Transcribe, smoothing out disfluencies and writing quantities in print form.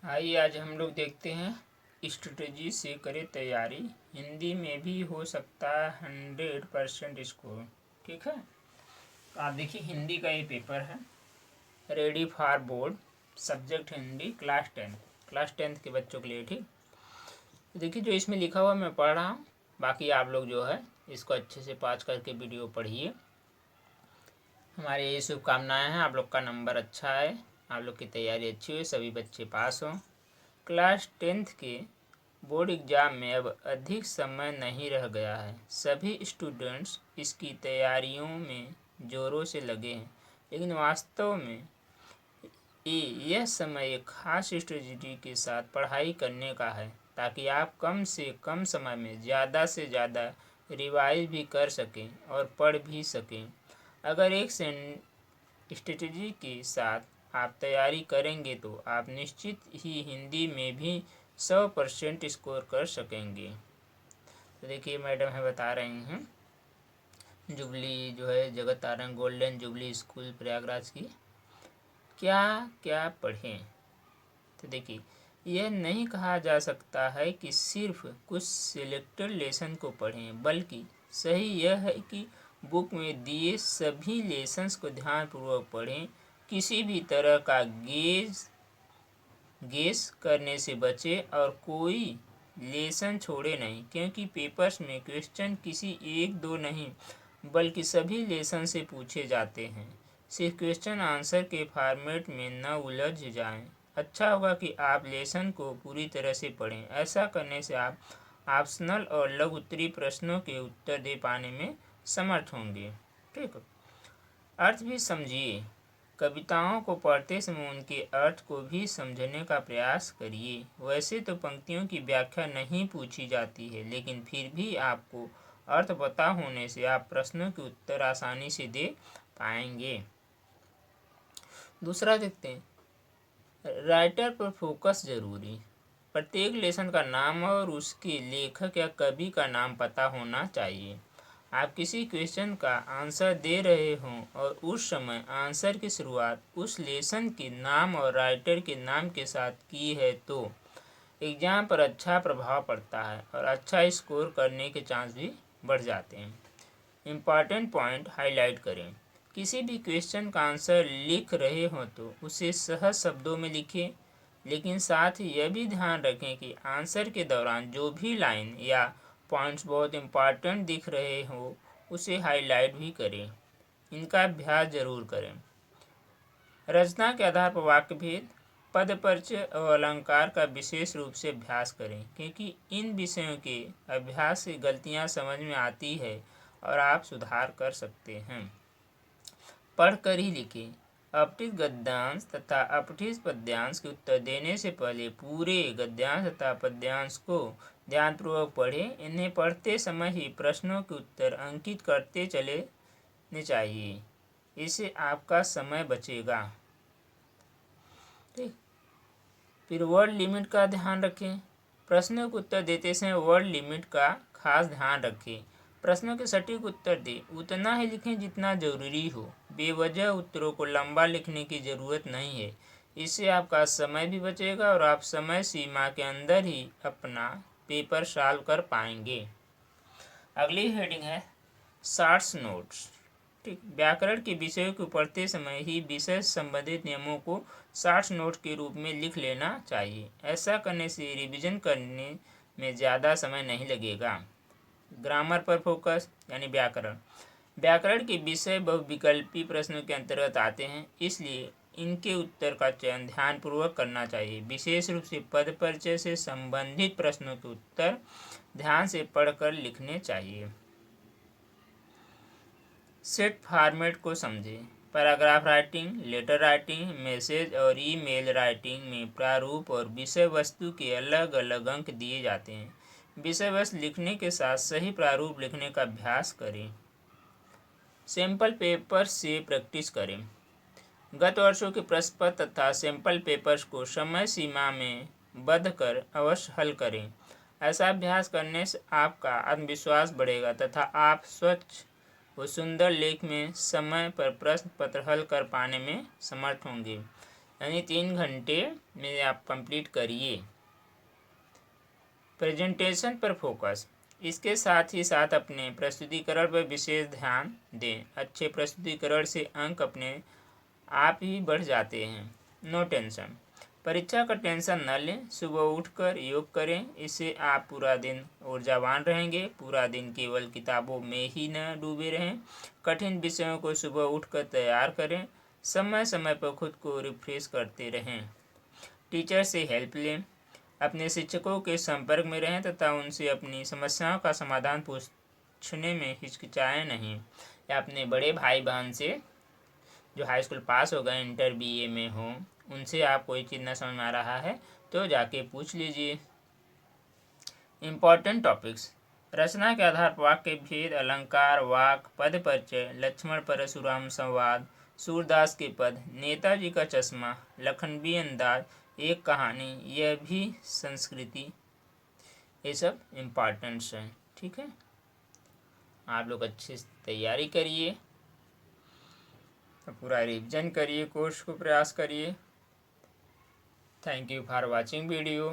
आइए आज हम लोग देखते हैं स्ट्रेटजी से करें तैयारी, हिंदी में भी हो सकता है 100% स्कोर। ठीक है, आप देखिए हिंदी का ये पेपर है, ready for board, subject Hindi, class tenth के बच्चों के लिए। ठीक, देखिए जो इसमें लिखा हुआ मैं पढ़ रहा हूँ, बाकी आप लोग जो है इसको अच्छे से पास करके वीडियो पढ़िए। हमारी ये शुभकामनाएँ हैं, आप लोग का नंबर अच्छा है, आप लोग की तैयारी अच्छी हो, सभी बच्चे पास हों। क्लास टेंथ के बोर्ड एग्ज़ाम में अब अधिक समय नहीं रह गया है, सभी स्टूडेंट्स इसकी तैयारियों में ज़ोरों से लगे हैं, लेकिन वास्तव में यह समय एक खास स्ट्रेटजी के साथ पढ़ाई करने का है, ताकि आप कम से कम समय में ज़्यादा से ज़्यादा रिवाइज भी कर सकें और पढ़ भी सकें। अगर एक स्ट्रेटजी के साथ आप तैयारी करेंगे तो आप निश्चित ही हिंदी में भी 100% स्कोर कर सकेंगे। तो देखिए मैडम है बता रही हैं, जुबली जो है जगत Tarang golden jubilee school Prayagraj की, क्या क्या पढ़ें। तो देखिए यह नहीं कहा जा सकता है कि सिर्फ कुछ सिलेक्टेड लेसन को पढ़ें, बल्कि सही यह है कि बुक में दिए सभी लेसन्स को ध्यानपूर्वक पढ़ें। किसी भी तरह का गेस करने से बचें और कोई लेसन छोड़े नहीं, क्योंकि पेपर्स में क्वेश्चन किसी एक दो नहीं बल्कि सभी लेसन से पूछे जाते हैं। सिर्फ क्वेश्चन आंसर के फॉर्मेट में न उलझ जाएं। अच्छा होगा कि आप लेसन को पूरी तरह से पढ़ें। ऐसा करने से आप ऑप्शनल और लघु उत्तरीय प्रश्नों के उत्तर दे पाने में समर्थ होंगे। ठीक, अर्थ भी समझिए। कविताओं को पढ़ते समय उनके अर्थ को भी समझने का प्रयास करिए। वैसे तो पंक्तियों की व्याख्या नहीं पूछी जाती है, लेकिन फिर भी आपको अर्थ पता होने से आप प्रश्नों के उत्तर आसानी से दे पाएंगे। दूसरा देखते हैं, राइटर पर फोकस जरूरी। प्रत्येक लेसन का नाम और उसके लेखक या कवि का नाम पता होना चाहिए। आप किसी क्वेश्चन का आंसर दे रहे हों और उस समय आंसर की शुरुआत उस लेसन के नाम और राइटर के नाम के साथ की है तो एग्ज़ाम पर अच्छा प्रभाव पड़ता है और अच्छा स्कोर करने के चांस भी बढ़ जाते हैं। इम्पॉर्टेंट पॉइंट हाईलाइट करें। किसी भी क्वेश्चन का आंसर लिख रहे हो तो उसे सहज शब्दों में लिखें, लेकिन साथ ही यह भी ध्यान रखें कि आंसर के दौरान जो भी लाइन या पॉइंट्स बहुत इम्पॉर्टेंट दिख रहे हो उसे हाईलाइट भी करें। इनका अभ्यास जरूर करें। रचना के आधार पर वाक्य भेद, पद परिचय और अलंकार का विशेष रूप से अभ्यास करें, क्योंकि इन विषयों के अभ्यास से गलतियां समझ में आती है और आप सुधार कर सकते हैं। पढ़कर ही लिखें। अपठित गद्यांश तथा अपठित पद्यांश के उत्तर देने से पहले पूरे गद्यांश तथा पद्यांश को ध्यानपूर्वक पढ़ें। इन्हें पढ़ते समय ही प्रश्नों के उत्तर अंकित करते चलने चाहिए। इससे आपका समय बचेगा। ठीक, फिर वर्ड लिमिट का ध्यान रखें। प्रश्नों को उत्तर देते समय वर्ड लिमिट का खास ध्यान रखें। प्रश्नों के सटीक उत्तर दें, उतना ही लिखें जितना जरूरी हो। बेवजह उत्तरों को लंबा लिखने की ज़रूरत नहीं है। इससे आपका समय भी बचेगा और आप समय सीमा के अंदर ही अपना पेपर सॉल्व कर पाएंगे। अगली हेडिंग है शॉर्ट्स नोट्स। ठीक, व्याकरण के विषयों को पढ़ते समय ही विषय संबंधित नियमों को शॉर्ट्स नोट के रूप में लिख लेना चाहिए। ऐसा करने से रिवीजन करने में ज़्यादा समय नहीं लगेगा। ग्रामर पर फोकस यानी व्याकरण के विषय बहुविकल्पी प्रश्नों के अंतर्गत आते हैं, इसलिए इनके उत्तर का चयन ध्यानपूर्वक करना चाहिए। विशेष रूप से पद परिचय से संबंधित प्रश्नों के उत्तर ध्यान से पढ़कर लिखने चाहिए। सेट फॉर्मेट को समझें। Paragraph writing, letter writing, message और ईमेल राइटिंग में प्रारूप और विषय वस्तु के अलग अलग अंक दिए जाते हैं। विषय वस्तु लिखने के साथ सही प्रारूप लिखने का अभ्यास करें। सैंपल पेपर से प्रैक्टिस करें। गत वर्षों के प्रश्न पत्र तथा सैंपल पेपर्स को समय सीमा में बंध कर अवश्य हल करें। ऐसा अभ्यास करने से आपका आत्मविश्वास बढ़ेगा तथा आप स्वच्छ व सुंदर लेख में समय पर प्रश्न पत्र हल कर पाने में समर्थ होंगे। यानी 3 घंटे में आप कंप्लीट करिए। प्रेजेंटेशन पर फोकस। इसके साथ ही साथ अपने प्रस्तुतिकरण पर विशेष ध्यान दें। अच्छे प्रस्तुतिकरण से अंक अपने आप ही बढ़ जाते हैं। No tension. परीक्षा का टेंशन न लें। सुबह उठकर योग करें, इससे आप पूरा दिन ऊर्जावान रहेंगे। पूरा दिन केवल किताबों में ही न डूबे रहें। कठिन विषयों को सुबह उठकर तैयार करें। समय समय पर खुद को रिफ्रेश करते रहें। टीचर से हेल्प लें। अपने शिक्षकों के संपर्क में रहें तथा उनसे अपनी समस्याओं का समाधान पूछने में हिचकिचाएं नहीं। या अपने बड़े भाई बहन से जो हाई स्कूल पास हो गए, इंटर BA में हो, उनसे आप कोई चीज़ न समझ में आ रहा है तो जाके पूछ लीजिए। Important topics. रचना के आधार पर वाक्य भेद, अलंकार, वाक, पद परिचय, लक्ष्मण परशुराम संवाद, सूरदास के पद, नेताजी का चश्मा, लखनवी अंदाज, एक कहानी, यह भी संस्कृति, ये सब इम्पॉर्टेंट्स हैं। ठीक है, आप लोग अच्छे से तैयारी करिए, पूरा रिवीजन करिए, कोर्स को प्रयास करिए। Thank you for watching video.